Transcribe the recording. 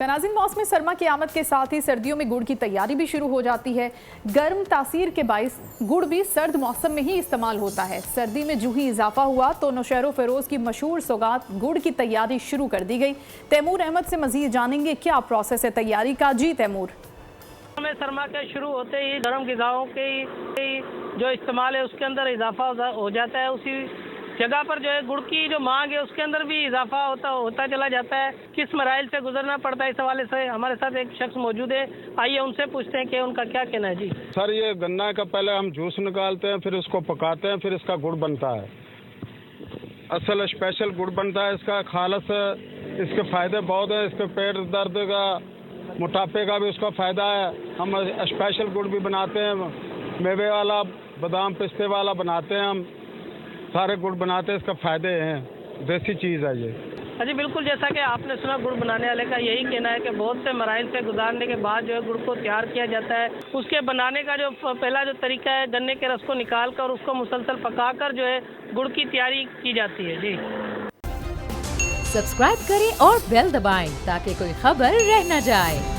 नाज़रीन, मौसम सरमा की आमद के साथ ही सर्दियों में गुड़ की तैयारी भी शुरू हो जाती है। गर्म तासीर के बाइस गुड़ भी सर्द मौसम में ही इस्तेमाल होता है। सर्दी में जूं ही इजाफा हुआ तो नौशेरो फेरोज की मशहूर सौगात गुड़ की तैयारी शुरू कर दी गई। तैमूर अहमद से मजीद जानेंगे क्या प्रोसेस है तैयारी का। जी तैमूर। सरमा के शुरू होते ही गर्म ग़िज़ाओं के जो इस्तेमाल है उसके अंदर इजाफा हो जाता है। उसी जगह पर जो है गुड़ की जो मांग है उसके अंदर भी इजाफा होता चला जाता है। किस मराइल से गुजरना पड़ता है, इस हवाले से हमारे साथ एक शख्स मौजूद है। आइए उनसे पूछते हैं कि उनका क्या कहना है। जी सर, ये गन्ना का पहले हम जूस निकालते हैं, फिर उसको पकाते हैं, फिर इसका गुड़ बनता है। असल स्पेशल गुड़ बनता है इसका खालस। इसके फ़ायदे बहुत हैं। इसके पेट दर्द का, मोटापे का भी उसका फ़ायदा है। हम स्पेशल गुड़ भी बनाते हैं, मेवे वाला, बादाम पिस्ते वाला बनाते हैं। हम सारे गुड़ बनाते हैं। इसका फ़ायदे हैं, देसी चीज़ है ये। जी बिल्कुल, जैसा कि आपने सुना, गुड़ बनाने वाले का यही कहना है कि बहुत से मराइल से गुजारने के बाद जो है गुड़ को तैयार किया जाता है। उसके बनाने का जो पहला जो तरीका है, गन्ने के रस को निकाल कर उसको मुसलसल पकाकर जो है गुड़ की तैयारी की जाती है। जी सब्सक्राइब करें और बेल दबाएं ताकि कोई खबर रह न जाए।